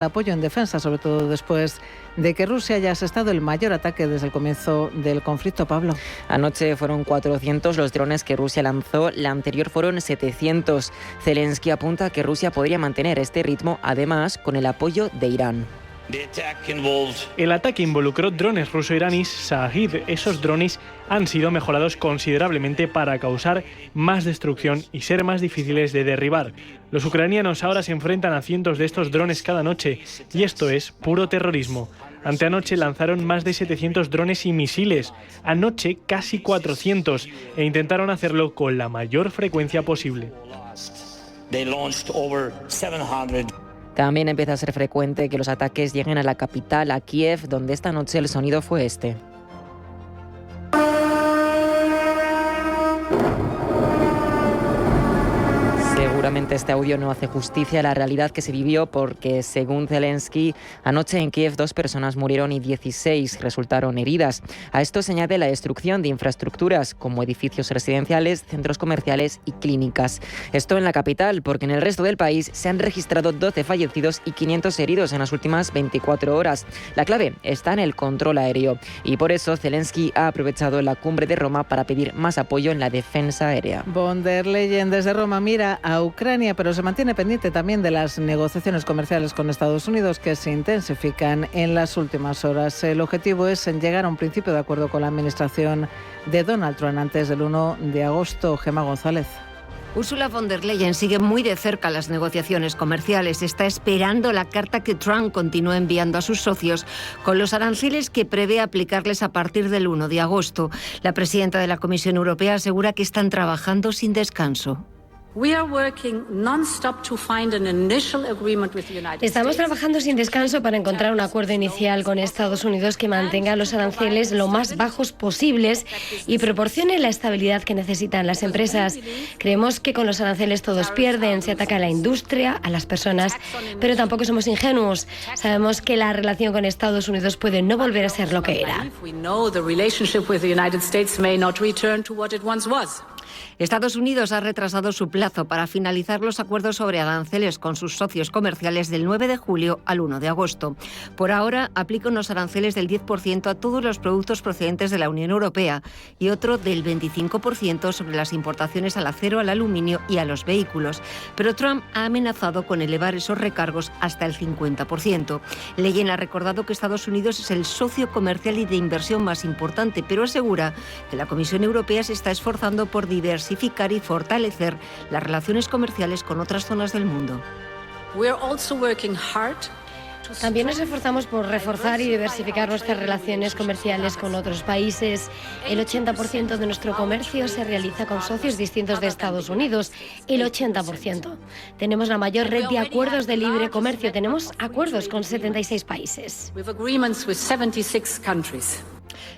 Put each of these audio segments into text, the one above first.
apoyo en defensa, sobre todo después de que Rusia haya asestado el mayor ataque desde el comienzo del conflicto. Pablo. Anoche fueron 400 los drones que Rusia lanzó, la anterior fueron 700. Zelensky apunta a que Rusia podría mantener este ritmo, además, con el apoyo de Irán. El ataque involucró drones ruso-iraníes Shahid. Esos drones han sido mejorados considerablemente para causar más destrucción y ser más difíciles de derribar. Los ucranianos ahora se enfrentan a cientos de estos drones cada noche y esto es puro terrorismo. Anteanoche lanzaron más de 700 drones y misiles, anoche casi 400 e intentaron hacerlo con la mayor frecuencia posible. También empieza a ser frecuente que los ataques lleguen a la capital, a Kiev, donde esta noche el sonido fue este. Seguramente este audio no hace justicia a la realidad que se vivió porque, según Zelensky, anoche en Kiev 2 personas murieron y 16 resultaron heridas. A esto se añade la destrucción de infraestructuras como edificios residenciales, centros comerciales y clínicas. Esto en la capital, porque en el resto del país se han registrado 12 fallecidos y 500 heridos en las últimas 24 horas. La clave está en el control aéreo y por eso Zelensky ha aprovechado la cumbre de Roma para pedir más apoyo en la defensa aérea. Von der Leyen desde Roma mira a Ucrania, pero se mantiene pendiente también de las negociaciones comerciales con Estados Unidos que se intensifican en las últimas horas. El objetivo es llegar a un principio de acuerdo con la administración de Donald Trump antes del 1 de agosto. Gemma González. Ursula von der Leyen sigue muy de cerca las negociaciones comerciales. Está esperando la carta que Trump continúa enviando a sus socios con los aranceles que prevé aplicarles a partir del 1 de agosto. La presidenta de la Comisión Europea asegura que están trabajando sin descanso. Estamos trabajando sin descanso para encontrar un acuerdo inicial con Estados Unidos que mantenga los aranceles lo más bajos posibles y proporcione la estabilidad que necesitan las empresas. Creemos que con los aranceles todos pierden, se ataca a la industria, a las personas, pero tampoco somos ingenuos. Sabemos que la relación con Estados Unidos puede no volver a ser lo que era. Estados Unidos ha retrasado su plazo para finalizar los acuerdos sobre aranceles con sus socios comerciales del 9 de julio al 1 de agosto. Por ahora, aplica unos aranceles del 10% a todos los productos procedentes de la Unión Europea y otro del 25% sobre las importaciones al acero, al aluminio y a los vehículos. Pero Trump ha amenazado con elevar esos recargos hasta el 50%. Leyen ha recordado que Estados Unidos es el socio comercial y de inversión más importante, pero asegura que la Comisión Europea se está esforzando por diversificar y fortalecer las relaciones comerciales con otras zonas del mundo. También nos esforzamos por reforzar y diversificar nuestras relaciones comerciales con otros países. El 80% de nuestro comercio se realiza con socios distintos de Estados Unidos. El 80%. Tenemos la mayor red de acuerdos de libre comercio. Tenemos acuerdos con 76 países.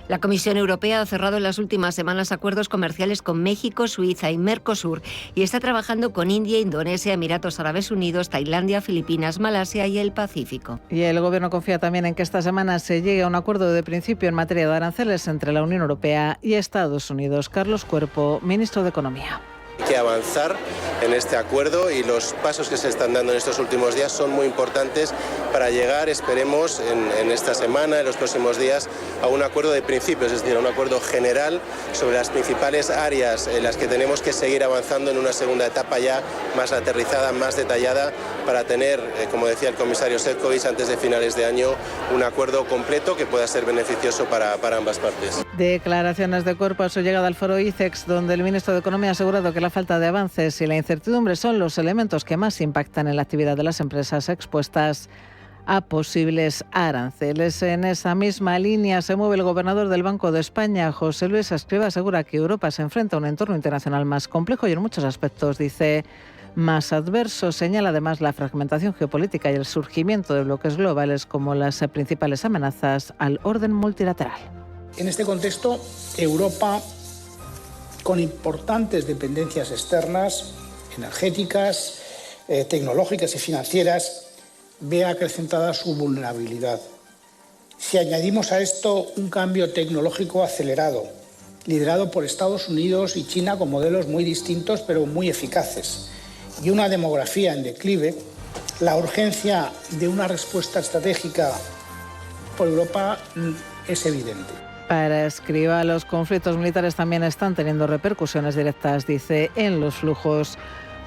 La Comisión Europea ha cerrado en las últimas semanas acuerdos comerciales con México, Suiza y Mercosur y está trabajando con India, Indonesia, Emiratos Árabes Unidos, Tailandia, Filipinas, Malasia y el Pacífico. Y el Gobierno confía también en que esta semana se llegue a un acuerdo de principio en materia de aranceles entre la Unión Europea y Estados Unidos. Carlos Cuerpo, ministro de Economía. Hay que avanzar en este acuerdo y los pasos que se están dando en estos últimos días son muy importantes para llegar, esperemos, en esta semana, en los próximos días, a un acuerdo de principios, es decir, a un acuerdo general sobre las principales áreas en las que tenemos que seguir avanzando en una segunda etapa ya más aterrizada, más detallada, para tener, como decía el comisario Šefčovič, antes de finales de año, un acuerdo completo que pueda ser beneficioso para ambas partes. Declaraciones de Cuerpo a su llegada al foro ICEX, donde el ministro de Economía ha asegurado que la falta de avances y la incertidumbre son los elementos que más impactan en la actividad de las empresas expuestas a posibles aranceles. En esa misma línea se mueve el gobernador del Banco de España, José Luis Escrivá. Asegura que Europa se enfrenta a un entorno internacional más complejo y en muchos aspectos, dice, más adverso. Señala además la fragmentación geopolítica y el surgimiento de bloques globales como las principales amenazas al orden multilateral. En este contexto, Europa, con importantes dependencias externas, energéticas, tecnológicas y financieras, ve acrecentada su vulnerabilidad. Si añadimos a esto un cambio tecnológico acelerado, liderado por Estados Unidos y China con modelos muy distintos pero muy eficaces, y una demografía en declive, La urgencia de una respuesta estratégica por Europa es evidente. Para Escrivá, los conflictos militares también están teniendo repercusiones directas, dice, en los flujos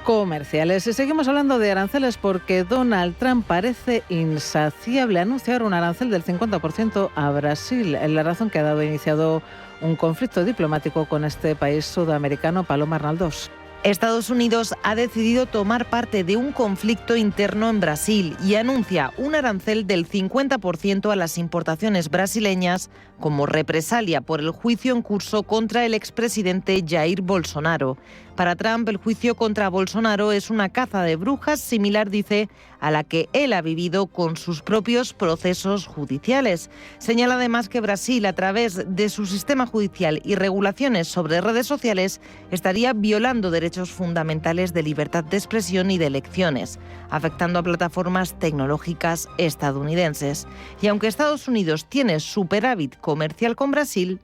comerciales. Y seguimos hablando de aranceles porque Donald Trump parece insaciable. Anunciar un arancel del 50% a Brasil. La razón que ha dado iniciado un conflicto diplomático con este país sudamericano. Paloma Arnaldós. Estados Unidos ha decidido tomar parte de un conflicto interno en Brasil y anuncia un arancel del 50% a las importaciones brasileñas como represalia por el juicio en curso contra el expresidente Jair Bolsonaro. Para Trump, el juicio contra Bolsonaro es una caza de brujas similar, dice, a la que él ha vivido con sus propios procesos judiciales. Señala además que Brasil, a través de su sistema judicial y regulaciones sobre redes sociales, estaría violando derechos fundamentales de libertad de expresión y de elecciones, afectando a plataformas tecnológicas estadounidenses. Y aunque Estados Unidos tiene superávit comercial con Brasil,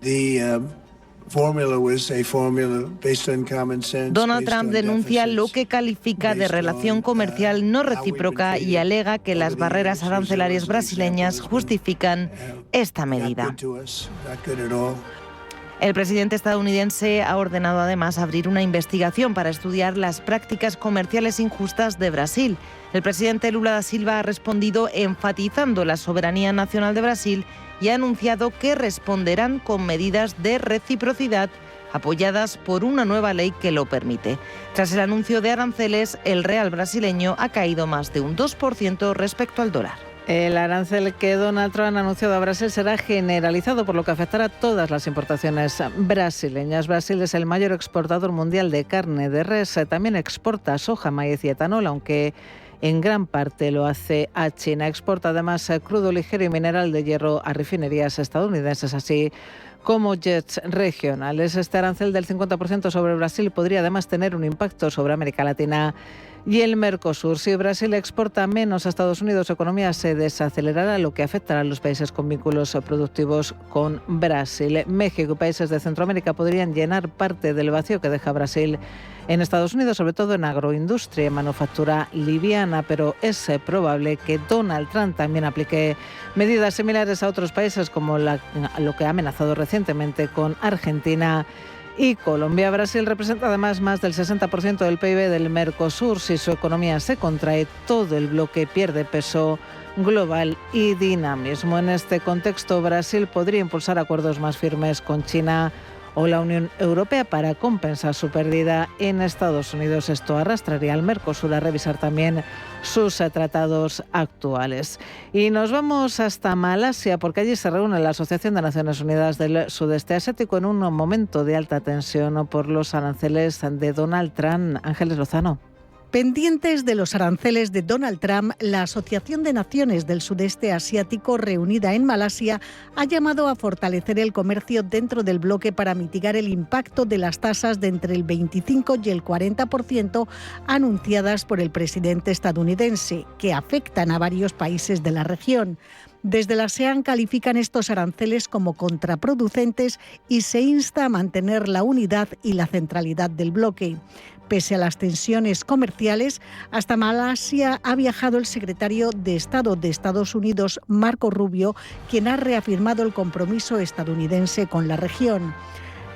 Donald Trump denuncia lo que califica de relación comercial no recíproca y alega que las barreras arancelarias brasileñas justifican esta medida. El presidente estadounidense ha ordenado además abrir una investigación para estudiar las prácticas comerciales injustas de Brasil. El presidente Lula da Silva ha respondido enfatizando la soberanía nacional de Brasil y ha anunciado que responderán con medidas de reciprocidad apoyadas por una nueva ley que lo permite. Tras el anuncio de aranceles, el real brasileño ha caído más de un 2% respecto al dólar. El arancel que Donald Trump ha anunciado a Brasil será generalizado, por lo que afectará a todas las importaciones brasileñas. Brasil es el mayor exportador mundial de carne de res. También exporta soja, maíz y etanol, aunque en gran parte lo hace a China. Exporta además crudo ligero y mineral de hierro a refinerías estadounidenses, así como jets regionales. Este arancel del 50% sobre Brasil podría además tener un impacto sobre América Latina y el Mercosur. Si Brasil exporta menos a Estados Unidos, su economía se desacelerará, lo que afectará a los países con vínculos productivos con Brasil. México y países de Centroamérica podrían llenar parte del vacío que deja Brasil en Estados Unidos, sobre todo en agroindustria y manufactura liviana, pero es probable que Donald Trump también aplique medidas similares a otros países, como lo que ha amenazado recientemente con Argentina y Colombia. Brasil representa además más del 60% del PIB del Mercosur. Si su economía se contrae, todo el bloque pierde peso global y dinamismo. En este contexto, Brasil podría impulsar acuerdos más firmes con China o la Unión Europea para compensar su pérdida en Estados Unidos. Esto arrastraría al Mercosur a revisar también sus tratados actuales. Y nos vamos hasta Malasia, porque allí se reúne la Asociación de Naciones Unidas del Sudeste Asiático en un momento de alta tensión por los aranceles de Donald Trump. Ángeles Lozano. Pendientes de los aranceles de Donald Trump, la Asociación de Naciones del Sudeste Asiático, reunida en Malasia, ha llamado a fortalecer el comercio dentro del bloque para mitigar el impacto de las tasas de entre el 25 y el 40% anunciadas por el presidente estadounidense, que afectan a varios países de la región. Desde la ASEAN califican estos aranceles como contraproducentes y se insta a mantener la unidad y la centralidad del bloque. Pese a las tensiones comerciales, hasta Malasia ha viajado el secretario de Estado de Estados Unidos, Marco Rubio, quien ha reafirmado el compromiso estadounidense con la región.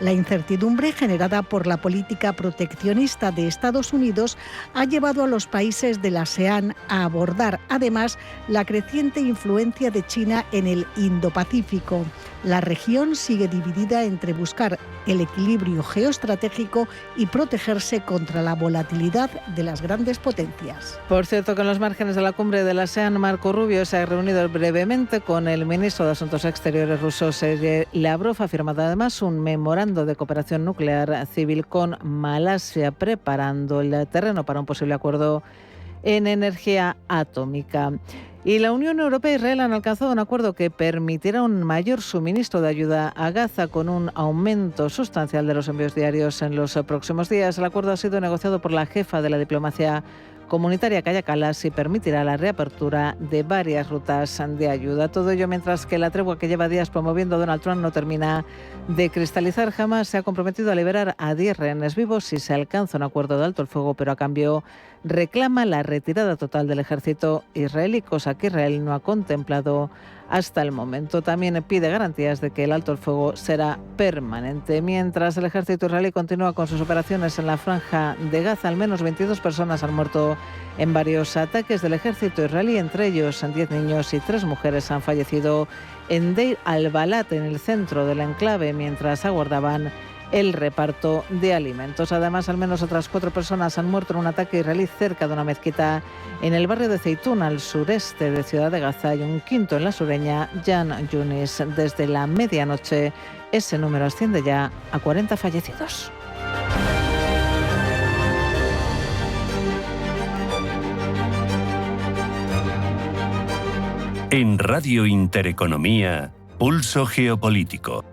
La incertidumbre generada por la política proteccionista de Estados Unidos ha llevado a los países de la ASEAN a abordar, además, la creciente influencia de China en el Indo-Pacífico. La región sigue dividida entre buscar el equilibrio geoestratégico y protegerse contra la volatilidad de las grandes potencias. Por cierto, que en los márgenes de la cumbre de la ASEAN, Marco Rubio se ha reunido brevemente con el ministro de Asuntos Exteriores ruso, Sergei Lavrov. Ha firmado además un memorando de cooperación nuclear civil con Malasia, preparando el terreno para un posible acuerdo en energía atómica. Y la Unión Europea e Israel han alcanzado un acuerdo que permitirá un mayor suministro de ayuda a Gaza, con un aumento sustancial de los envíos diarios en los próximos días. El acuerdo ha sido negociado por la jefa de la diplomacia comunitaria, Kaja Kallas, y permitirá la reapertura de varias rutas de ayuda. Todo ello mientras que la tregua que lleva días promoviendo Donald Trump no termina de cristalizar. Jamás se ha comprometido a liberar a 10 rehenes vivos si se alcanza un acuerdo de alto el fuego, pero a cambio reclama la retirada total del ejército israelí, cosa que Israel no ha contemplado hasta el momento. También pide garantías de que el alto el fuego será permanente. Mientras el ejército israelí continúa con sus operaciones en la franja de Gaza, al menos 22 personas han muerto en varios ataques del ejército israelí, entre ellos 10 niños y 3 mujeres han fallecido en Deir al-Balat, en el centro del enclave, mientras aguardaban el reparto de alimentos. Además, al menos otras 4 personas han muerto en un ataque israelí cerca de una mezquita en el barrio de Zeitún, al sureste de Ciudad de Gaza, y un quinto en la sureña Jan Yunis. Desde la medianoche, ese número asciende ya a 40 fallecidos. En Radio Intereconomía, Pulso Geopolítico.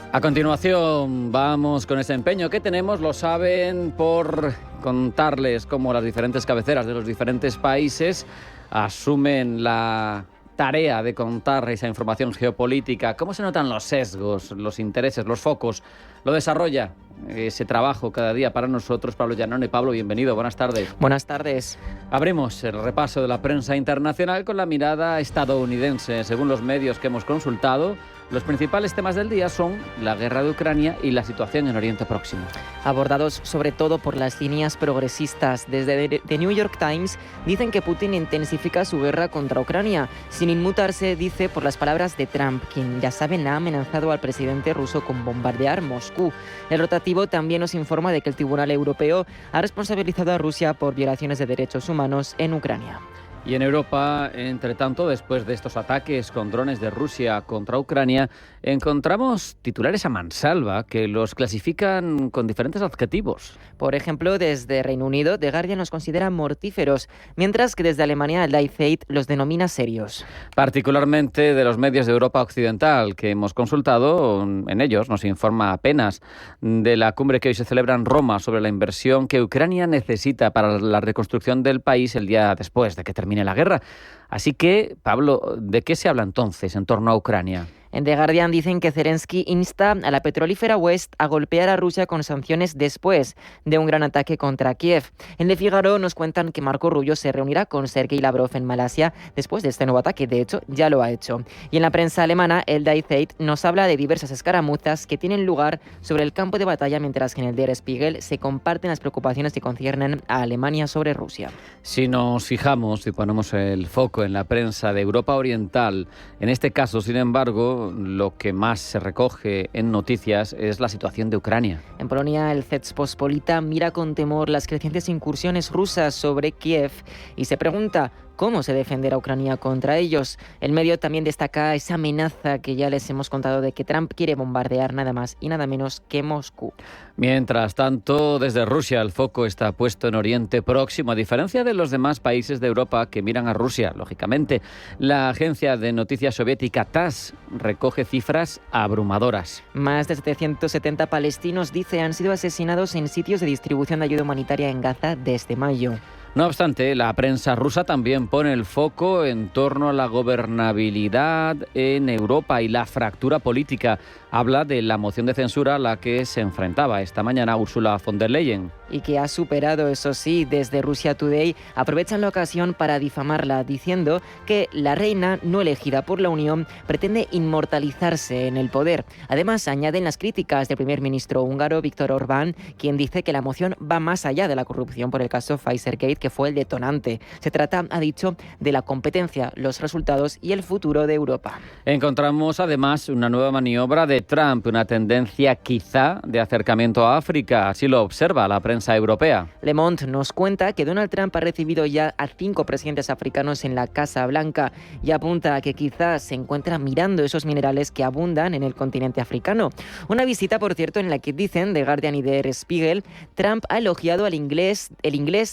A continuación vamos con ese empeño que tenemos, lo saben, por contarles cómo las diferentes cabeceras de los diferentes países asumen la tarea de contar esa información geopolítica, cómo se notan los sesgos, los intereses, los focos. Lo desarrolla ese trabajo cada día para nosotros Pablo Llanone. Pablo, bienvenido, buenas tardes. Buenas tardes. Abrimos el repaso de la prensa internacional con la mirada estadounidense. Según los medios que hemos consultado, los principales temas del día son la guerra de Ucrania y la situación en Oriente Próximo. Abordados sobre todo por las líneas progresistas. Desde The New York Times dicen que Putin intensifica su guerra contra Ucrania, sin inmutarse, dice, por las palabras de Trump, quien, ya saben, ha amenazado al presidente ruso con bombardear Moscú. El rotativo también nos informa de que el Tribunal Europeo ha responsabilizado a Rusia por violaciones de derechos humanos en Ucrania. Y en Europa, entre tanto, después de estos ataques con drones de Rusia contra Ucrania, encontramos titulares a mansalva que los clasifican con diferentes adjetivos. Por ejemplo, desde Reino Unido, The Guardian los considera mortíferos, mientras que desde Alemania, el Die Zeit los denomina serios. Particularmente de los medios de Europa Occidental que hemos consultado, en ellos nos informa apenas de la cumbre que hoy se celebra en Roma sobre la inversión que Ucrania necesita para la reconstrucción del país el día después de que termine la guerra. Así que, Pablo, ¿de qué se habla entonces en torno a Ucrania? En The Guardian dicen que Zelensky insta a la petrolífera West a golpear a Rusia con sanciones después de un gran ataque contra Kiev. En Le Figaro nos cuentan que Marco Rubio se reunirá con Sergei Lavrov en Malasia después de este nuevo ataque. De hecho, ya lo ha hecho. Y en la prensa alemana, el Die Zeit nos habla de diversas escaramuzas que tienen lugar sobre el campo de batalla, mientras que en el Der Spiegel se comparten las preocupaciones que conciernen a Alemania sobre Rusia. Si nos fijamos y ponemos el foco en la prensa de Europa Oriental, en este caso, sin embargo, lo que más se recoge en noticias es la situación de Ucrania. En Polonia, el Rzeczpospolita mira con temor las crecientes incursiones rusas sobre Kiev y se pregunta cómo se defenderá Ucrania contra ellos. El medio también destaca esa amenaza que ya les hemos contado de que Trump quiere bombardear nada más y nada menos que Moscú. Mientras tanto, desde Rusia el foco está puesto en Oriente Próximo, a diferencia de los demás países de Europa que miran a Rusia, lógicamente. La agencia de noticias soviética TASS recoge cifras abrumadoras. Más de 770 palestinos, dice, han sido asesinados en sitios de distribución de ayuda humanitaria en Gaza desde mayo. No obstante, la prensa rusa también pone el foco en torno a la gobernabilidad en Europa y la fractura política. Habla de la moción de censura a la que se enfrentaba esta mañana Ursula von der Leyen. Y que ha superado, eso sí. Desde Russia Today aprovechan la ocasión para difamarla, diciendo que la reina no elegida por la Unión pretende inmortalizarse en el poder. Además, añaden las críticas del primer ministro húngaro Viktor Orbán, quien dice que la moción va más allá de la corrupción por el caso Pfizergate, que fue el detonante. Se trata, ha dicho, de la competencia, los resultados y el futuro de Europa. Encontramos además una nueva maniobra de Trump, una tendencia quizá de acercamiento a África, así lo observa la prensa europea. Le Monde nos cuenta que Donald Trump ha recibido ya a 5 presidentes africanos en la Casa Blanca y apunta a que quizás se encuentra mirando esos minerales que abundan en el continente africano. Una visita, por cierto, en la que dicen The Guardian y Der Spiegel, Trump ha elogiado el inglés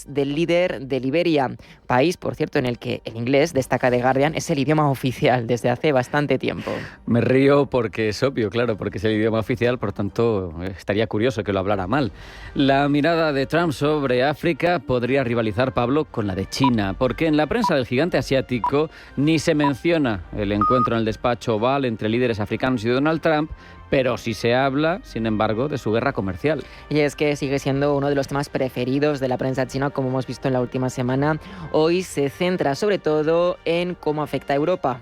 del líder canciller de Liberia, país, por cierto, en el que el inglés, destaca The Guardian, es el idioma oficial desde hace bastante tiempo. Me río porque es obvio, claro, porque es el idioma oficial, por tanto, estaría curioso que lo hablara mal. La mirada de Trump sobre África podría rivalizar, Pablo, con la de China, porque en la prensa del gigante asiático ni se menciona el encuentro en el despacho Oval entre líderes africanos y Donald Trump, pero sí se habla, sin embargo, de su guerra comercial. Y es que sigue siendo uno de los temas preferidos de la prensa china, como hemos visto en la última semana. Hoy se centra sobre todo en cómo afecta a Europa.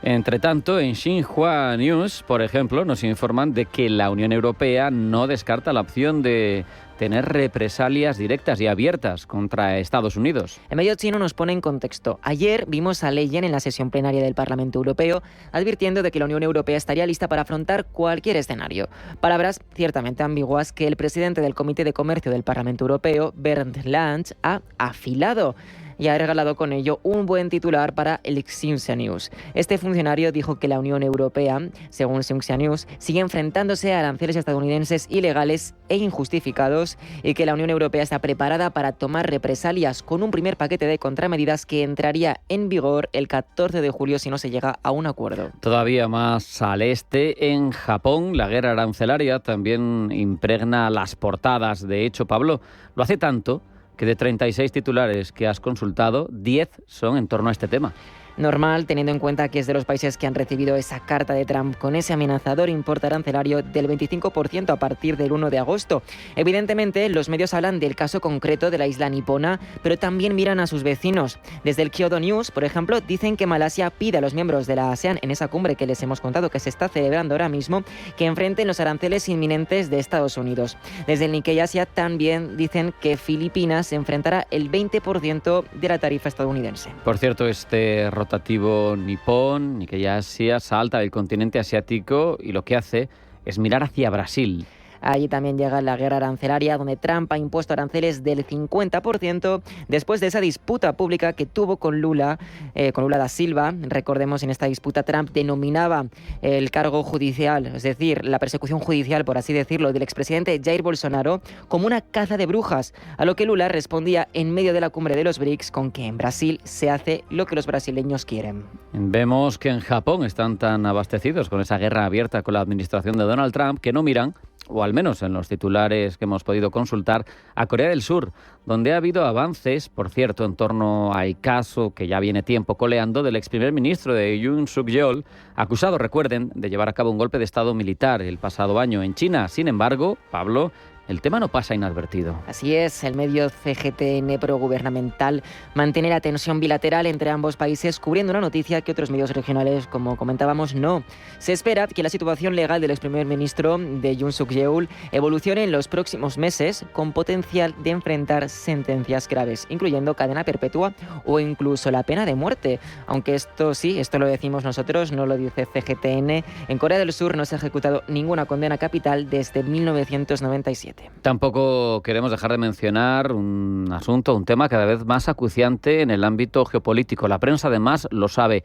Entre tanto, en Xinhua News, por ejemplo, nos informan de que la Unión Europea no descarta la opción de tener represalias directas y abiertas contra Estados Unidos. El medio chino nos pone en contexto. Ayer vimos a Leyen en la sesión plenaria del Parlamento Europeo advirtiendo de que la Unión Europea estaría lista para afrontar cualquier escenario. Palabras ciertamente ambiguas que el presidente del Comité de Comercio del Parlamento Europeo, Bernd Lange, ha afilado y ha regalado con ello un buen titular para el Xinhua News. Este funcionario dijo que la Unión Europea, según Xinhua News, sigue enfrentándose a aranceles estadounidenses ilegales e injustificados y que la Unión Europea está preparada para tomar represalias con un primer paquete de contramedidas que entraría en vigor el 14 de julio si no se llega a un acuerdo. Todavía más al este, en Japón, la guerra arancelaria también impregna las portadas. De hecho, Pablo, lo hace tanto que de 36 titulares que has consultado, 10 son en torno a este tema. Normal, teniendo en cuenta que es de los países que han recibido esa carta de Trump con ese amenazador importe arancelario del 25% a partir del 1 de agosto. Evidentemente, los medios hablan del caso concreto de la isla nipona, pero también miran a sus vecinos. Desde el Kyodo News, por ejemplo, dicen que Malasia pide a los miembros de la ASEAN, en esa cumbre que les hemos contado que se está celebrando ahora mismo, que enfrenten los aranceles inminentes de Estados Unidos. Desde el Nikkei Asia también dicen que Filipinas enfrentará el 20% de la tarifa estadounidense. Por cierto, este rotativo nipón, Nikkei Asia, salta del continente asiático y lo que hace es mirar hacia Brasil. Allí también llega la guerra arancelaria, donde Trump ha impuesto aranceles del 50% después de esa disputa pública que tuvo con Lula da Silva. Recordemos, en esta disputa Trump denominaba el cargo judicial, es decir, la persecución judicial, por así decirlo, del expresidente Jair Bolsonaro como una caza de brujas, a lo que Lula respondía en medio de la cumbre de los BRICS con que en Brasil se hace lo que los brasileños quieren. Vemos que en Japón están tan abastecidos con esa guerra abierta con la administración de Donald Trump que no miran, o al menos en los titulares que hemos podido consultar, a Corea del Sur, donde ha habido avances, por cierto, en torno al caso que ya viene tiempo coleando del ex primer ministro de Yoon Suk-yeol, acusado, recuerden, de llevar a cabo un golpe de estado militar el pasado año en China. Sin embargo, Pablo, el tema no pasa inadvertido. Así es, el medio CGTN progubernamental mantiene la tensión bilateral entre ambos países, cubriendo una noticia que otros medios regionales, como comentábamos, no. Se espera que la situación legal del ex primer ministro de Yoon Suk-yeol evolucione en los próximos meses, con potencial de enfrentar sentencias graves, incluyendo cadena perpetua o incluso la pena de muerte. Aunque esto lo decimos nosotros, no lo dice CGTN. En Corea del Sur no se ha ejecutado ninguna condena capital desde 1997. Tampoco queremos dejar de mencionar un asunto, un tema cada vez más acuciante en el ámbito geopolítico. La prensa además lo sabe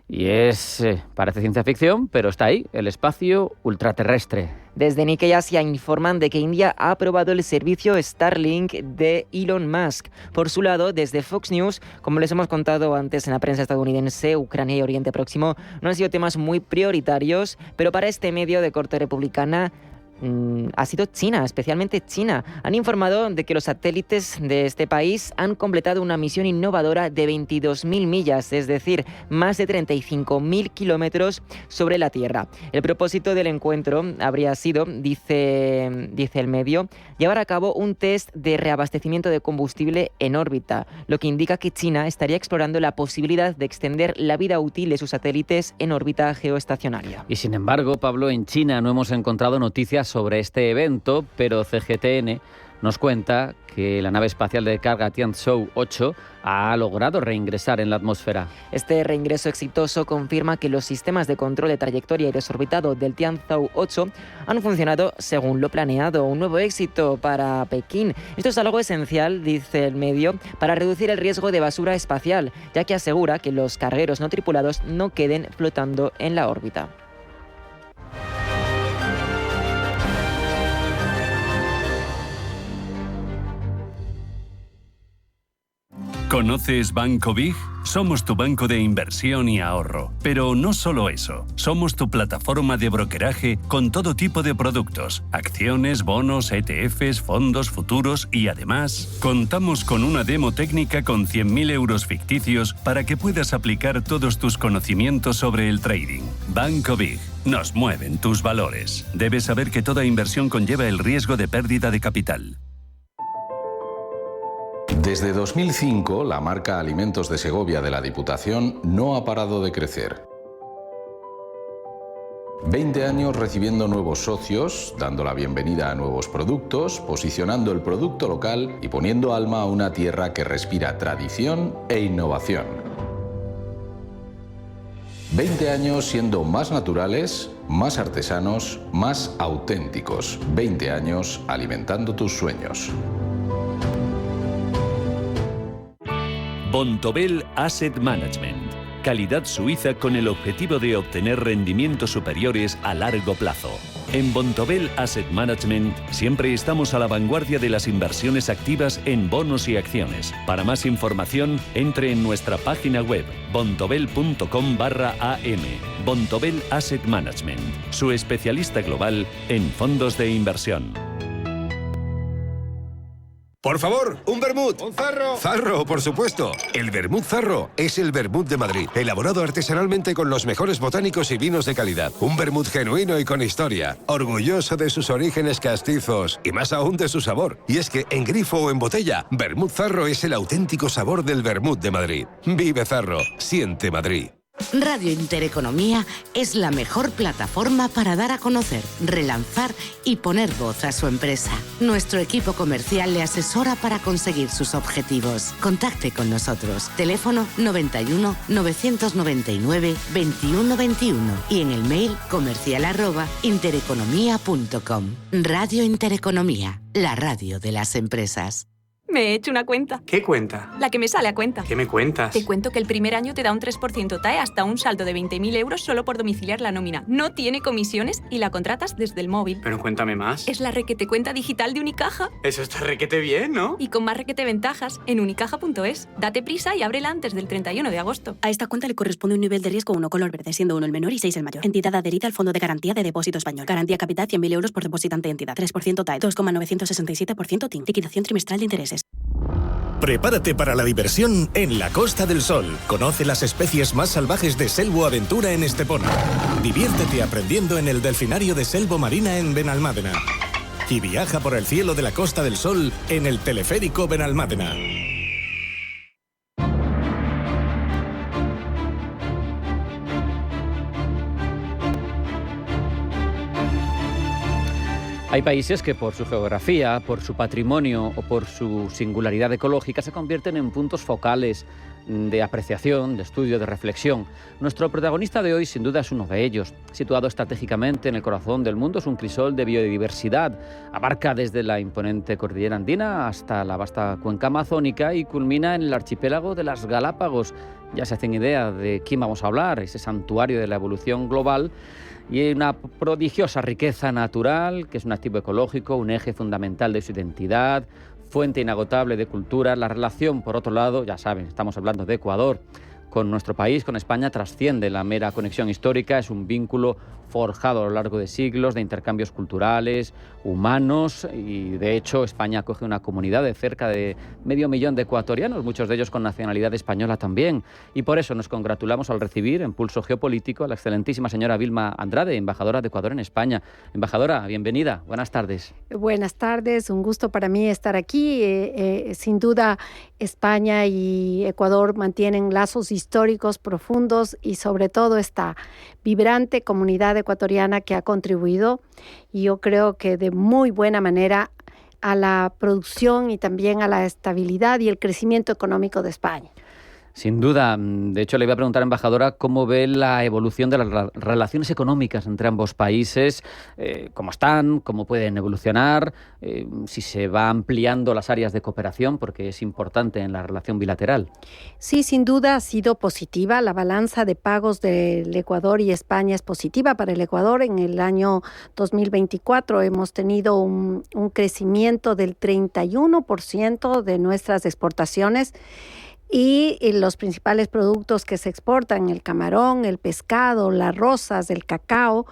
y parece ciencia ficción, pero está ahí, el espacio ultraterrestre. Desde Nikkei Asia informan de que India ha aprobado el servicio Starlink de Elon Musk. Por su lado, desde Fox News, como les hemos contado antes en la prensa estadounidense, Ucrania y Oriente Próximo no han sido temas muy prioritarios, pero para este medio de corte republicana ha sido China, especialmente China. Han informado de que los satélites de este país han completado una misión innovadora de 22.000 millas, es decir, más de 35.000 kilómetros sobre la Tierra. El propósito del encuentro habría sido, dice el medio, llevar a cabo un test de reabastecimiento de combustible en órbita, lo que indica que China estaría explorando la posibilidad de extender la vida útil de sus satélites en órbita geoestacionaria. Y sin embargo, Pablo, en China no hemos encontrado noticias sobre este evento, pero CGTN nos cuenta que la nave espacial de carga Tianzhou 8 ha logrado reingresar en la atmósfera. Este reingreso exitoso confirma que los sistemas de control de trayectoria y desorbitado del Tianzhou 8 han funcionado según lo planeado. Un nuevo éxito para Pekín. Esto es algo esencial, dice el medio, para reducir el riesgo de basura espacial, ya que asegura que los cargueros no tripulados no queden flotando en la órbita. ¿Conoces Banco Big? Somos tu banco de inversión y ahorro. Pero no solo eso, somos tu plataforma de brokeraje con todo tipo de productos, acciones, bonos, ETFs, fondos, futuros y además contamos con una demo técnica con 100.000 euros ficticios para que puedas aplicar todos tus conocimientos sobre el trading. Banco Big. Nos mueven tus valores. Debes saber que toda inversión conlleva el riesgo de pérdida de capital. Desde 2005, la marca Alimentos de Segovia de la Diputación no ha parado de crecer. 20 años recibiendo nuevos socios, dando la bienvenida a nuevos productos, posicionando el producto local y poniendo alma a una tierra que respira tradición e innovación. 20 años siendo más naturales, más artesanos, más auténticos. 20 años alimentando tus sueños. Bontobel Asset Management. Calidad suiza con el objetivo de obtener rendimientos superiores a largo plazo. En Bontobel Asset Management siempre estamos a la vanguardia de las inversiones activas en bonos y acciones. Para más información, entre en nuestra página web bontobel.com/am. Bontobel Asset Management, su especialista global en fondos de inversión. Por favor, un vermut. ¡Un Zarro! Zarro, por supuesto. El vermut Zarro es el vermut de Madrid, elaborado artesanalmente con los mejores botánicos y vinos de calidad. Un vermut genuino y con historia, orgulloso de sus orígenes castizos y más aún de su sabor. Y es que en grifo o en botella, vermut Zarro es el auténtico sabor del vermut de Madrid. Vive Zarro, siente Madrid. Radio Intereconomía es la mejor plataforma para dar a conocer, relanzar y poner voz a su empresa. Nuestro equipo comercial le asesora para conseguir sus objetivos. Contacte con nosotros. Teléfono 91 999 21 21 y en el mail comercial@intereconomia.com. Radio Intereconomía, la radio de las empresas. Me he hecho una cuenta. ¿Qué cuenta? La que me sale a cuenta. ¿Qué me cuentas? Te cuento que el primer año te da un 3% TAE hasta un saldo de 20.000 euros solo por domiciliar la nómina. No tiene comisiones y la contratas desde el móvil. Pero cuéntame más. Es la requete cuenta digital de Unicaja. Eso está requete bien, ¿no? Y con más requete ventajas en unicaja.es. Date prisa y ábrela antes del 31 de agosto. A esta cuenta le corresponde un nivel de riesgo 1 color verde, siendo 1 el menor y 6 el mayor. Entidad adherida al Fondo de Garantía de Depósito Español. Garantía capital 100.000 euros por depositante entidad. 3% TAE. 2,967% TIN. Liquidación trimestral de intereses. Prepárate para la diversión en la Costa del Sol. Conoce las especies más salvajes de Selvo Aventura en Estepona. Diviértete aprendiendo en el delfinario de Selvo Marina en Benalmádena. Y viaja por el cielo de la Costa del Sol en el teleférico Benalmádena. Hay países que por su geografía, por su patrimonio o por su singularidad ecológica se convierten en puntos focales de apreciación, de estudio, de reflexión. Nuestro protagonista de hoy sin duda es uno de ellos. Situado estratégicamente en el corazón del mundo, es un crisol de biodiversidad. Abarca desde la imponente cordillera andina hasta la vasta cuenca amazónica y culmina en el archipiélago de las Galápagos. Ya se hacen idea de quién vamos a hablar, ese santuario de la evolución global. Y hay una prodigiosa riqueza natural, que es un activo ecológico, un eje fundamental de su identidad, fuente inagotable de cultura. La relación, por otro lado, ya saben, estamos hablando de Ecuador, con nuestro país, con España, trasciende la mera conexión histórica, es un vínculo forjado a lo largo de siglos de intercambios culturales, humanos, y de hecho España acoge una comunidad de cerca de 500.000 de ecuatorianos, muchos de ellos con nacionalidad española también, y por eso nos congratulamos al recibir en Pulso Geopolítico a la excelentísima señora Vilma Andrade, embajadora de Ecuador en España. Embajadora, bienvenida, buenas tardes. Buenas tardes, un gusto para mí estar aquí. Sin duda, España y Ecuador mantienen lazos históricos profundos y sobre todo esta vibrante comunidad ecuatoriana que ha contribuido, y yo creo que de muy buena manera, a la producción y también a la estabilidad y el crecimiento económico de España. Sin duda. De hecho, le voy a preguntar, embajadora, cómo ve la evolución de las relaciones económicas entre ambos países, cómo están, cómo pueden evolucionar, si se va ampliando las áreas de cooperación, porque es importante en la relación bilateral. Sí, sin duda ha sido positiva. La balanza de pagos del Ecuador y España es positiva para el Ecuador. En el año 2024 hemos tenido un crecimiento del 31% de nuestras exportaciones. y los principales productos que se exportan, el camarón, el pescado, las rosas, el cacao,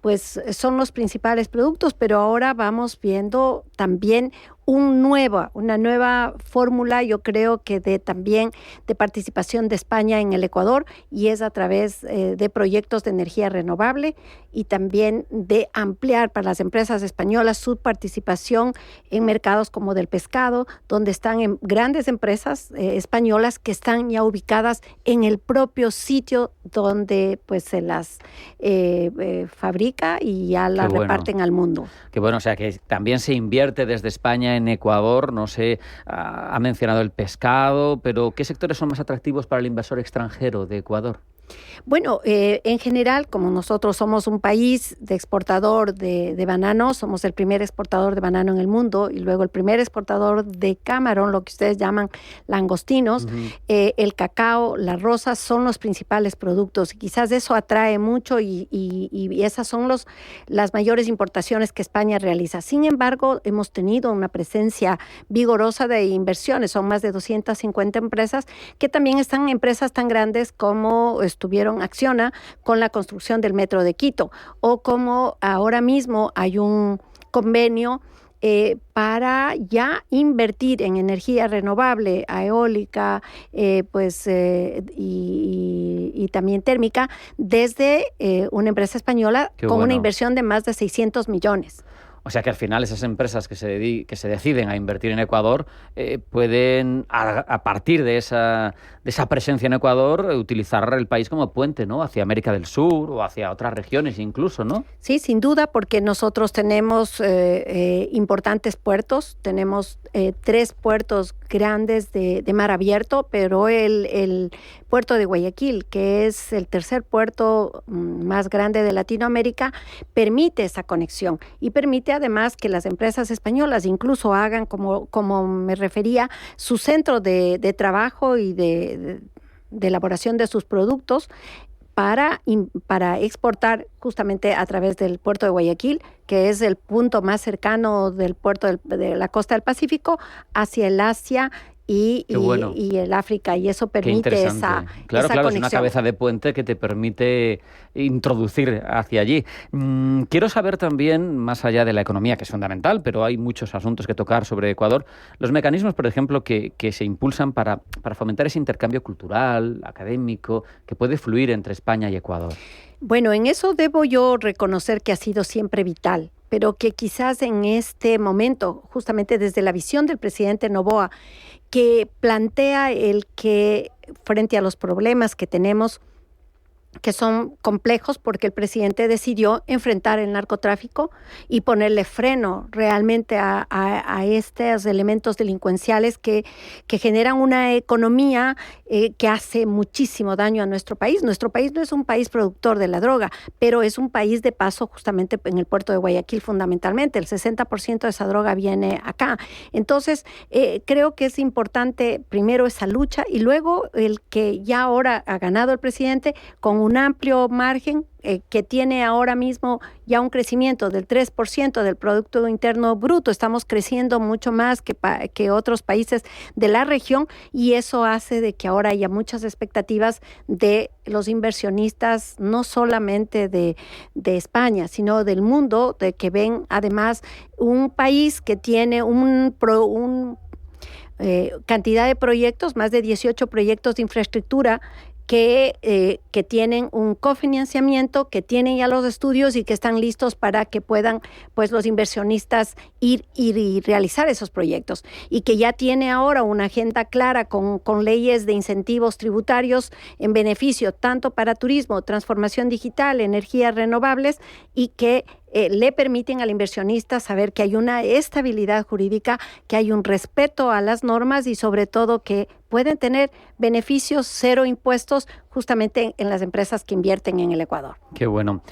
pues son los principales productos, pero ahora vamos viendo también una nueva fórmula, yo creo que también de participación de España en el Ecuador, y es a través de proyectos de energía renovable y también de ampliar para las empresas españolas su participación en mercados como del pescado, donde están grandes empresas españolas que están ya ubicadas en el propio sitio donde pues se las fabrica y ya las reparten al mundo. Qué bueno, o sea que también se invierte desde España en Ecuador, no sé, ha mencionado el pescado, pero ¿qué sectores son más atractivos para el inversor extranjero de Ecuador? Bueno, en general, como nosotros somos un país de exportador de banano, somos el primer exportador de banano en el mundo y luego el primer exportador de camarón, lo que ustedes llaman langostinos, el cacao, las rosas son los principales productos. Quizás eso atrae mucho y esas son las mayores importaciones que España realiza. Sin embargo, hemos tenido una presencia vigorosa de inversiones. Son más de 250 empresas que también están empresas tan grandes como estuvieron Acciona con la construcción del metro de Quito, o como ahora mismo hay un convenio para ya invertir en energía renovable, eólica, y también térmica, desde una empresa española con una inversión de más de 600 millones. O sea que al final esas empresas que se deciden a invertir en Ecuador pueden, a partir de esa presencia en Ecuador, utilizar el país como puente, ¿no? Hacia América del Sur o hacia otras regiones incluso, ¿no? Sí, sin duda, porque nosotros tenemos importantes puertos, tenemos 3 puertos grandes de mar abierto, pero el puerto de Guayaquil, que es el tercer puerto más grande de Latinoamérica, permite esa conexión y permite además que las empresas españolas incluso hagan, como me refería, su centro de trabajo y de elaboración de sus productos para exportar justamente a través del puerto de Guayaquil, que es el punto más cercano del puerto de la costa del Pacífico, hacia el Asia y el África, y eso permite esa conexión. Es una cabeza de puente que te permite introducir hacia allí. Quiero saber también, más allá de la economía, que es fundamental, pero hay muchos asuntos que tocar sobre Ecuador, los mecanismos, por ejemplo, que se impulsan para fomentar ese intercambio cultural, académico, que puede fluir entre España y Ecuador. Bueno, en eso debo yo reconocer que ha sido siempre vital, pero que quizás en este momento, justamente desde la visión del presidente Noboa, que plantea el que frente a los problemas que tenemos, que son complejos porque el presidente decidió enfrentar el narcotráfico y ponerle freno realmente a estos elementos delincuenciales que generan una economía que hace muchísimo daño a nuestro país. Nuestro país no es un país productor de la droga, pero es un país de paso justamente en el puerto de Guayaquil fundamentalmente. El 60% de esa droga viene acá. Entonces, creo que es importante primero esa lucha y luego el que ya ahora ha ganado el presidente con un amplio margen que tiene ahora mismo ya un crecimiento del 3% del Producto Interno Bruto. Estamos creciendo mucho más que otros países de la región y eso hace de que ahora haya muchas expectativas de los inversionistas, no solamente de España, sino del mundo, de que ven además un país que tiene cantidad de proyectos, más de 18 proyectos de infraestructura que tienen un cofinanciamiento, que tienen ya los estudios y que están listos para que puedan pues los inversionistas ir y realizar esos proyectos, y que ya tiene ahora una agenda clara con leyes de incentivos tributarios en beneficio tanto para turismo, transformación digital, energías renovables, y que le permiten al inversionista saber que hay una estabilidad jurídica, que hay un respeto a las normas y sobre todo que pueden tener beneficios, 0 impuestos justamente en las empresas que invierten en el Ecuador. Qué bueno.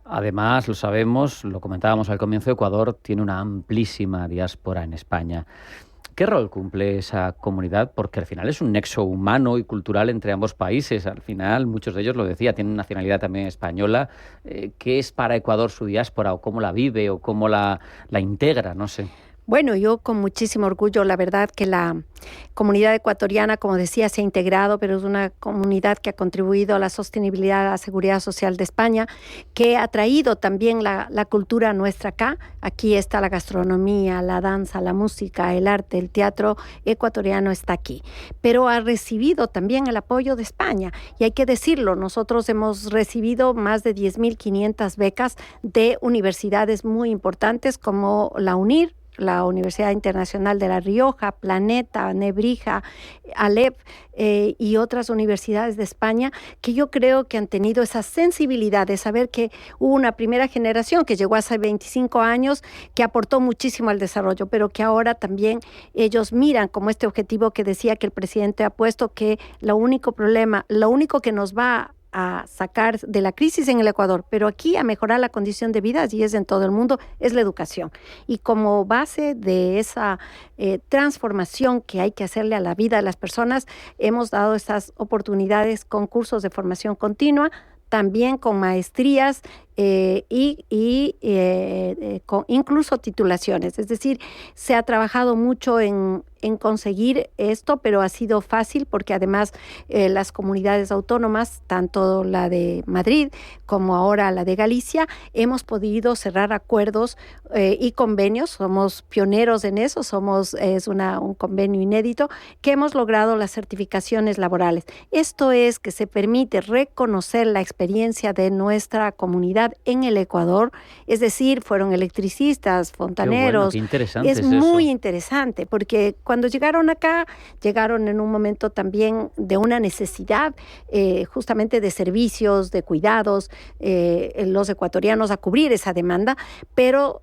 Además, lo sabemos, lo comentábamos al comienzo, Ecuador tiene una amplísima diáspora en España. ¿Qué rol cumple esa comunidad? Porque al final es un nexo humano y cultural entre ambos países. Al final, muchos de ellos, lo decía, tienen nacionalidad también española. ¿Qué es para Ecuador su diáspora? ¿O cómo la vive? ¿O cómo la integra? No sé. Bueno, yo con muchísimo orgullo, la verdad que la comunidad ecuatoriana, como decía, se ha integrado, pero es una comunidad que ha contribuido a la sostenibilidad, a la seguridad social de España, que ha traído también la cultura nuestra acá. Aquí está la gastronomía, la danza, la música, el arte, el teatro ecuatoriano está aquí. Pero ha recibido también el apoyo de España. Y hay que decirlo, nosotros hemos recibido más de 10.500 becas de universidades muy importantes como la UNIR, la Universidad Internacional de La Rioja, Planeta, Nebrija, Alep y otras universidades de España, que yo creo que han tenido esa sensibilidad de saber que hubo una primera generación que llegó hace 25 años, que aportó muchísimo al desarrollo, pero que ahora también ellos miran como este objetivo que decía que el presidente ha puesto, que lo único que nos va a sacar de la crisis en el Ecuador, pero aquí a mejorar la condición de vida, y es en todo el mundo, es la educación. Y como base de esa transformación que hay que hacerle a la vida de las personas, hemos dado esas oportunidades con cursos de formación continua, también con maestrías con incluso titulaciones. Es decir, se ha trabajado mucho en conseguir esto, pero ha sido fácil porque además las comunidades autónomas, tanto la de Madrid como ahora la de Galicia, hemos podido cerrar acuerdos y convenios. Somos pioneros en eso, es un convenio inédito que hemos logrado las certificaciones laborales. Esto es que se permite reconocer la experiencia de nuestra comunidad en el Ecuador, es decir, fueron electricistas, fontaneros. Qué interesante es muy interesante porque cuando llegaron acá, llegaron en un momento también de una necesidad justamente de servicios, de cuidados, los ecuatorianos a cubrir esa demanda, pero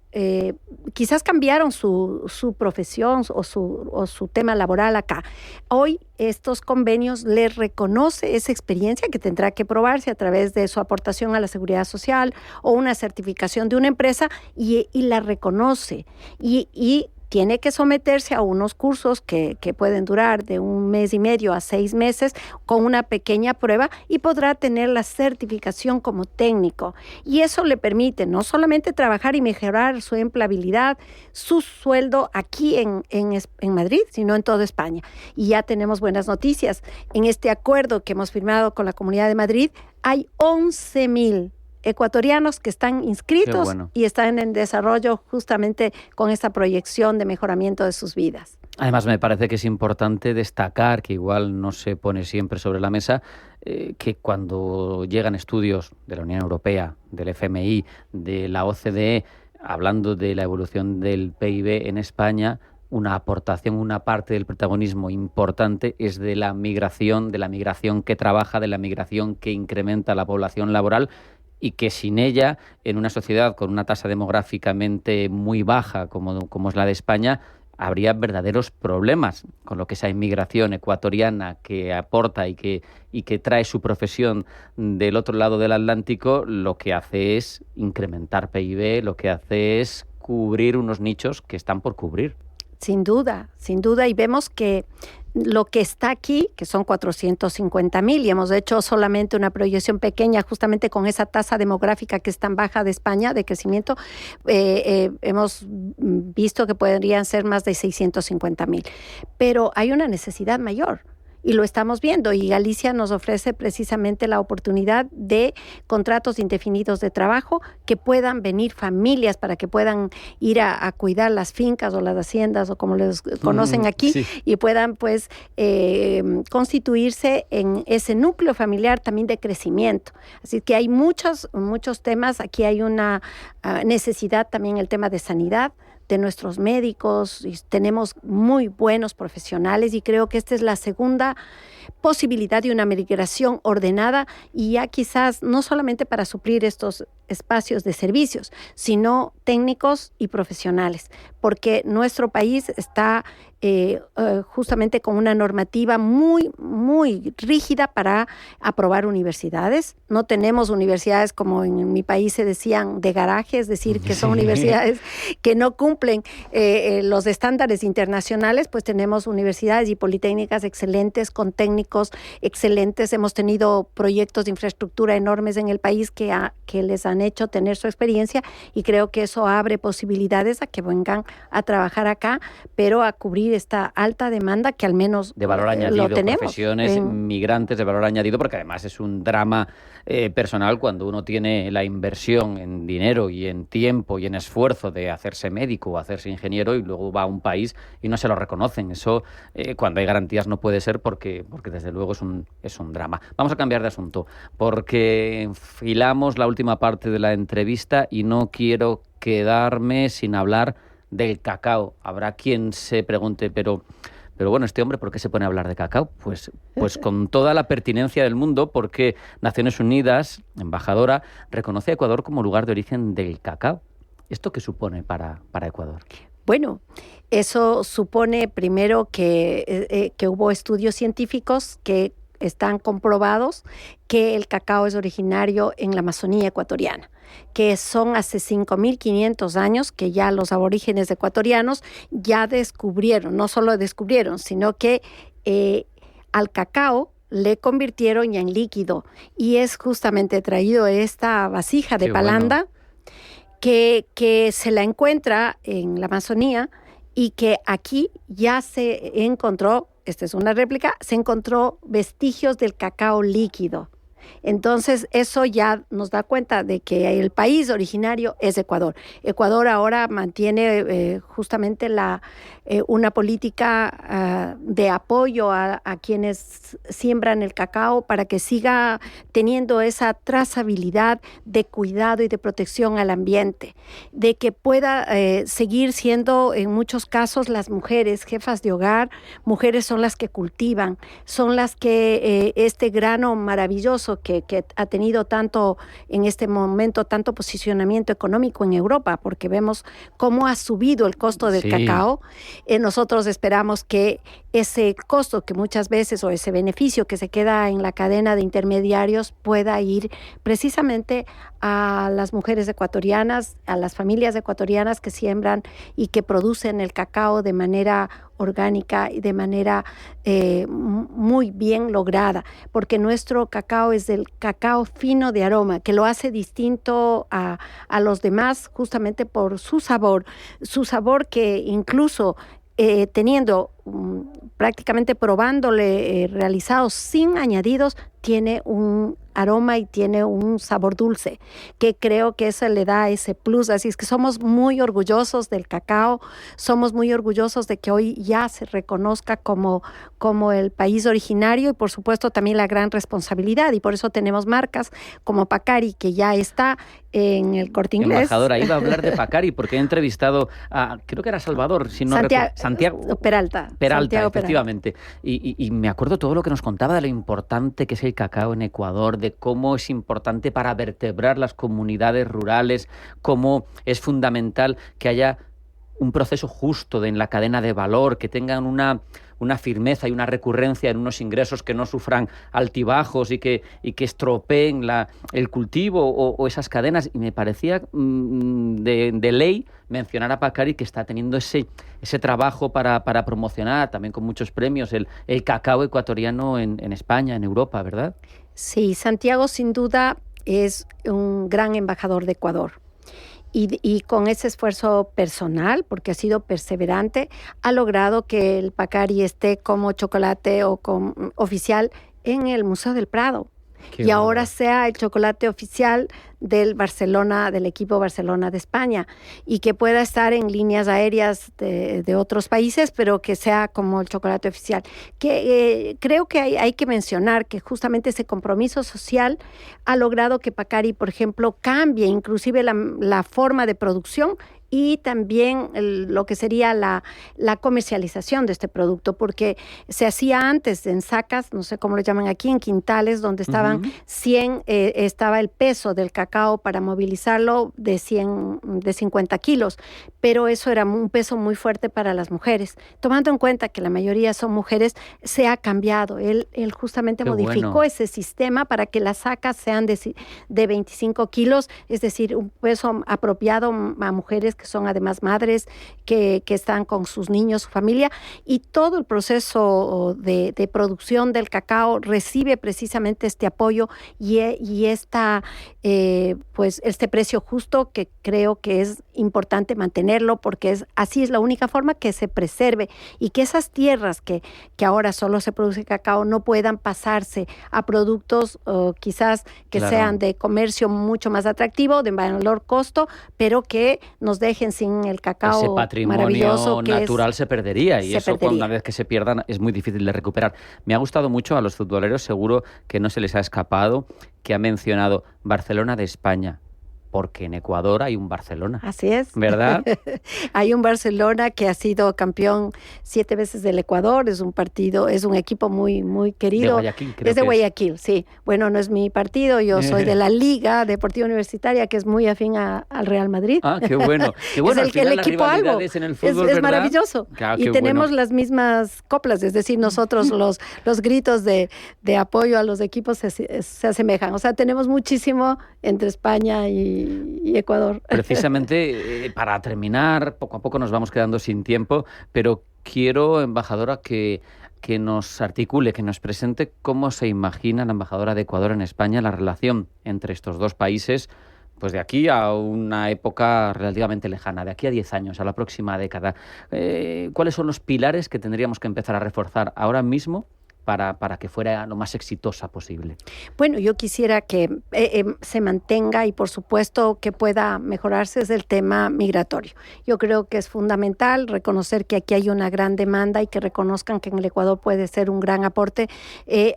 quizás cambiaron su profesión o su tema laboral acá. Hoy estos convenios les reconoce esa experiencia que tendrá que probarse a través de su aportación a la seguridad social o una certificación de una empresa y la reconoce y tiene que someterse a unos cursos que pueden durar de 1 mes y medio a 6 meses con una pequeña prueba y podrá tener la certificación como técnico. Y eso le permite no solamente trabajar y mejorar su empleabilidad, su sueldo aquí en Madrid, sino en toda España. Y ya tenemos buenas noticias. En este acuerdo que hemos firmado con la Comunidad de Madrid hay 11.000 ecuatorianos que están inscritos y están en desarrollo justamente con esta proyección de mejoramiento de sus vidas. Además, me parece que es importante destacar, que igual no se pone siempre sobre la mesa, que cuando llegan estudios de la Unión Europea, del FMI, de la OCDE, hablando de la evolución del PIB en España, una aportación, una parte del protagonismo importante es de la migración que trabaja, de la migración que incrementa la población laboral, y que sin ella, en una sociedad con una tasa demográficamente muy baja como es la de España, habría verdaderos problemas con lo que esa inmigración ecuatoriana que aporta y que trae su profesión del otro lado del Atlántico, lo que hace es incrementar PIB, lo que hace es cubrir unos nichos que están por cubrir. Sin duda, y vemos que lo que está aquí, que son 450.000, y hemos hecho solamente una proyección pequeña justamente con esa tasa demográfica que es tan baja de España, de crecimiento, hemos visto que podrían ser más de 650.000. Pero hay una necesidad mayor. Y lo estamos viendo, y Galicia nos ofrece precisamente la oportunidad de contratos indefinidos de trabajo, que puedan venir familias para que puedan ir a cuidar las fincas o las haciendas o como les conocen aquí, sí, y puedan pues constituirse en ese núcleo familiar también de crecimiento. Así que hay muchos temas, aquí hay una necesidad también el tema de sanidad, de nuestros médicos, y tenemos muy buenos profesionales y creo que esta es la segunda posibilidad de una migración ordenada y ya quizás no solamente para suplir estos espacios de servicios, sino técnicos y profesionales, porque nuestro país está justamente con una normativa muy, muy rígida para aprobar universidades. No tenemos universidades como en mi país se decían de garaje, es decir, que son universidades que no cumplen los estándares internacionales, pues tenemos universidades y politécnicas excelentes, con técnicos excelentes. Hemos tenido proyectos de infraestructura enormes en el país que les han hecho tener su experiencia, y creo que eso abre posibilidades a que vengan a trabajar acá, pero a cubrir esta alta demanda que al menos de valor añadido, lo tenemos. Profesiones migrantes de valor añadido, porque además es un drama personal cuando uno tiene la inversión en dinero y en tiempo y en esfuerzo de hacerse médico o hacerse ingeniero y luego va a un país y no se lo reconocen. Eso cuando hay garantías no puede ser porque desde luego es un drama. Vamos a cambiar de asunto porque enfilamos la última parte de la entrevista y no quiero quedarme sin hablar del cacao. Habrá quien se pregunte, pero bueno, este hombre, ¿por qué se pone a hablar de cacao? Pues con toda la pertinencia del mundo, porque Naciones Unidas, embajadora, reconoce a Ecuador como lugar de origen del cacao. ¿Esto qué supone para Ecuador? Bueno, eso supone primero que hubo estudios científicos que están comprobados que el cacao es originario en la Amazonía ecuatoriana, que son hace 5.500 años que ya los aborígenes ecuatorianos ya descubrieron, no solo descubrieron, sino que al cacao le convirtieron ya en líquido, y es justamente traído esta vasija de palanda, bueno, que se la encuentra en la Amazonía y que aquí ya se encontró, esta es una réplica, se encontró vestigios del cacao líquido. Entonces, eso ya nos da cuenta de que el país originario es Ecuador. Ecuador ahora mantiene justamente una política de apoyo a quienes siembran el cacao para que siga teniendo esa trazabilidad de cuidado y de protección al ambiente, de que pueda seguir siendo en muchos casos las mujeres jefas de hogar, mujeres son las que cultivan, son las que este grano maravilloso que ha tenido tanto en este momento, tanto posicionamiento económico en Europa, porque vemos cómo ha subido el costo del cacao. Nosotros esperamos que ese costo que muchas veces, o ese beneficio que se queda en la cadena de intermediarios, pueda ir precisamente a las mujeres ecuatorianas, a las familias ecuatorianas que siembran y que producen el cacao de manera orgánica y de manera muy bien lograda, porque nuestro cacao es el cacao fino de aroma, que lo hace distinto a los demás justamente por su sabor que incluso teniendo prácticamente probándole realizados sin añadidos, tiene un aroma y tiene un sabor dulce, que creo que eso le da ese plus. Así es que somos muy orgullosos del cacao, somos muy orgullosos de que hoy ya se reconozca como el país originario, y por supuesto también la gran responsabilidad, y por eso tenemos marcas como Pacari, que ya está en el Corte Inglés. Embajadora, iba a hablar de Pacari porque he entrevistado a, creo que era Salvador, si no Santiago Peralta, efectivamente. Y me acuerdo todo lo que nos contaba de lo importante que es el cacao en Ecuador, de cómo es importante para vertebrar las comunidades rurales, cómo es fundamental que haya un proceso justo en la cadena de valor, que tengan una firmeza y una recurrencia en unos ingresos que no sufran altibajos y que estropeen el cultivo o esas cadenas. Y me parecía de ley mencionar a Pacari, que está teniendo ese trabajo para promocionar, también con muchos premios, el cacao ecuatoriano en España, en Europa, ¿verdad? Sí, Santiago sin duda es un gran embajador de Ecuador. Y con ese esfuerzo personal, porque ha sido perseverante, ha logrado que el Pacari esté como chocolate oficial en el Museo del Prado. Y ahora sea el chocolate oficial del Barcelona, del equipo Barcelona de España, y que pueda estar en líneas aéreas de otros países, pero que sea como el chocolate oficial. Que creo que hay que mencionar que justamente ese compromiso social ha logrado que Pacari, por ejemplo, cambie inclusive la forma de producción y también lo que sería la comercialización de este producto, porque se hacía antes en sacas, no sé cómo lo llaman aquí, en quintales, donde estaban 100, estaba el peso del cacao para movilizarlo de 50 kilos, pero eso era un peso muy fuerte para las mujeres. Tomando en cuenta que la mayoría son mujeres, se ha cambiado. Él justamente modificó ese sistema para que las sacas sean de 25 kilos, es decir, un peso apropiado a mujeres que son además madres, que están con sus niños, su familia, y todo el proceso de producción del cacao recibe precisamente este apoyo y pues este precio justo, que creo que es importante mantenerlo, porque así es la única forma que se preserve y que esas tierras que ahora solo se produce cacao no puedan pasarse a productos quizás que sean de comercio mucho más atractivo, de valor costo, pero que nos dejen sin el cacao. Ese patrimonio natural se perdería, y eso una vez que se pierdan es muy difícil de recuperar. Me ha gustado mucho a los futboleros, seguro que no se les ha escapado, que ha mencionado Barcelona de España, porque en Ecuador hay un Barcelona. Así es. ¿Verdad? Hay un Barcelona que ha sido campeón 7 veces del Ecuador, es un equipo muy, muy querido. De Guayaquil, creo. Es de Guayaquil, sí. Bueno, no es mi partido, yo soy de la Liga Deportiva Universitaria, que es muy afín al Real Madrid. Ah, qué bueno. Qué bueno. Es el equipo algo. En el fútbol, es maravilloso. Claro, y tenemos las mismas coplas, es decir, nosotros los gritos de apoyo a los equipos se asemejan. O sea, tenemos muchísimo entre España y Ecuador. Precisamente, para terminar, poco a poco nos vamos quedando sin tiempo, pero quiero, embajadora, que nos articule, que nos presente cómo se imagina la embajadora de Ecuador en España la relación entre estos dos países, pues de aquí a una época relativamente lejana, de aquí a 10 años, a la próxima década. ¿Cuáles son los pilares que tendríamos que empezar a reforzar ahora mismo para que fuera lo más exitosa posible? Bueno, yo quisiera que se mantenga y por supuesto que pueda mejorarse es el tema migratorio. Yo creo que es fundamental reconocer que aquí hay una gran demanda y que reconozcan que en el Ecuador puede ser un gran aporte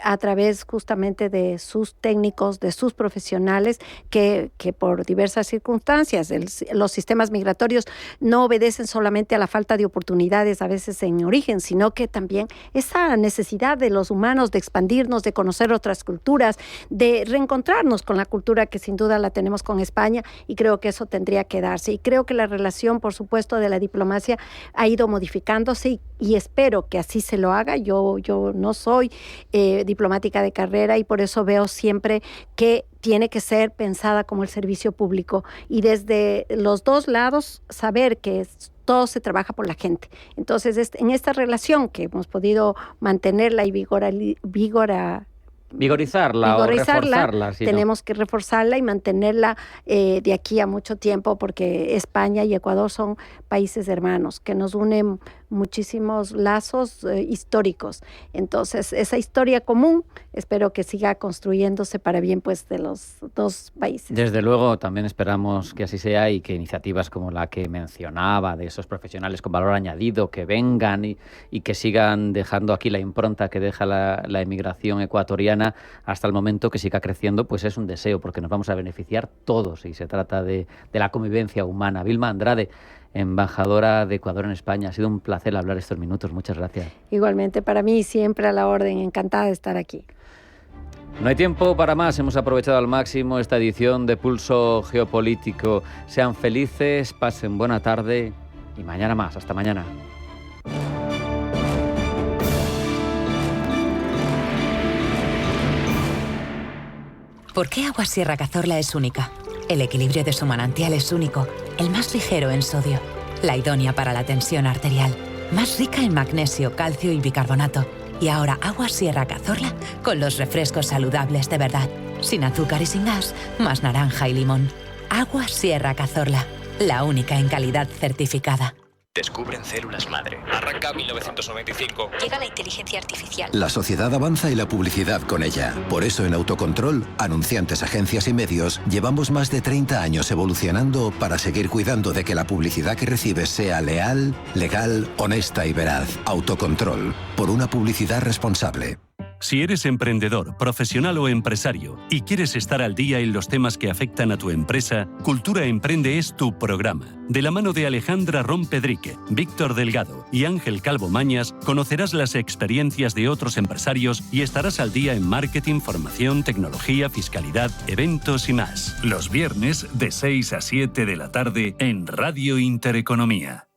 a través justamente de sus técnicos, de sus profesionales que por diversas circunstancias los sistemas migratorios no obedecen solamente a la falta de oportunidades a veces en origen, sino que también esa necesidad de los humanos de expandirnos, de conocer otras culturas, de reencontrarnos con la cultura que sin duda la tenemos con España, y creo que eso tendría que darse. Y creo que la relación, por supuesto, de la diplomacia ha ido modificándose y espero que así se lo haga. Yo no soy diplomática de carrera y por eso veo siempre que tiene que ser pensada como el servicio público y desde los dos lados saber que todo se trabaja por la gente. Entonces, en esta relación que hemos podido mantenerla y vigorizarla o reforzarla. Tenemos que reforzarla y mantenerla de aquí a mucho tiempo, porque España y Ecuador son países hermanos que nos unen muchísimos lazos históricos. Entonces, esa historia común espero que siga construyéndose para bien pues de los dos países. Desde luego, también esperamos que así sea y que iniciativas como la que mencionaba, de esos profesionales con valor añadido, que vengan y que sigan dejando aquí la impronta que deja la emigración ecuatoriana hasta el momento, que siga creciendo, pues es un deseo, porque nos vamos a beneficiar todos y se trata de la convivencia humana. Vilma Andrade, embajadora de Ecuador en España, ha sido un placer hablar estos minutos. Muchas gracias. Igualmente, para mí siempre a la orden, encantada de estar aquí. No hay tiempo para más, hemos aprovechado al máximo esta edición de Pulso Geopolítico. Sean felices, pasen buena tarde y mañana más. Hasta mañana. ¿Por qué Agua Sierra Cazorla es única? El equilibrio de su manantial es único, el más ligero en sodio, la idónea para la tensión arterial, más rica en magnesio, calcio y bicarbonato. Y ahora Agua Sierra Cazorla con los refrescos saludables de verdad, sin azúcar y sin gas, más naranja y limón. Agua Sierra Cazorla, la única en calidad certificada. Descubren células madre. Arranca 1995. Llega la inteligencia artificial. La sociedad avanza y la publicidad con ella. Por eso en Autocontrol, anunciantes, agencias y medios, llevamos más de 30 años evolucionando para seguir cuidando de que la publicidad que recibes sea leal, legal, honesta y veraz. Autocontrol. Por una publicidad responsable. Si eres emprendedor, profesional o empresario y quieres estar al día en los temas que afectan a tu empresa, Cultura Emprende es tu programa. De la mano de Alejandra Rompedrique, Víctor Delgado y Ángel Calvo Mañas, conocerás las experiencias de otros empresarios y estarás al día en marketing, formación, tecnología, fiscalidad, eventos y más. Los viernes de 6 a 7 de la tarde en Radio Intereconomía.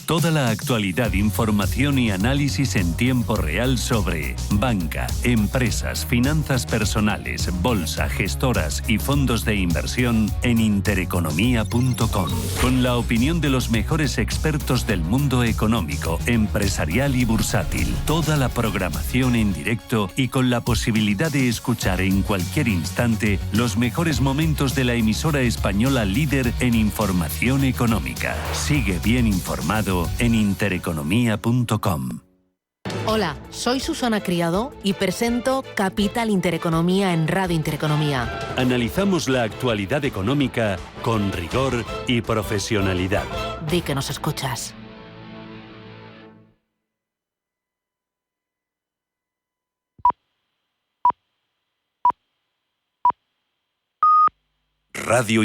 Toda la actualidad, información y análisis en tiempo real sobre banca, empresas, finanzas personales, bolsa, gestoras y fondos de inversión en intereconomía.com. Con la opinión de los mejores expertos del mundo económico, empresarial y bursátil. Toda la programación en directo y con la posibilidad de escuchar en cualquier instante los mejores momentos de la emisora española líder en información económica. Sigue bien informado en intereconomía.com. Hola, soy Susana Criado y presento Capital Intereconomía en Radio Intereconomía. Analizamos la actualidad económica con rigor y profesionalidad. Di que nos escuchas. Radio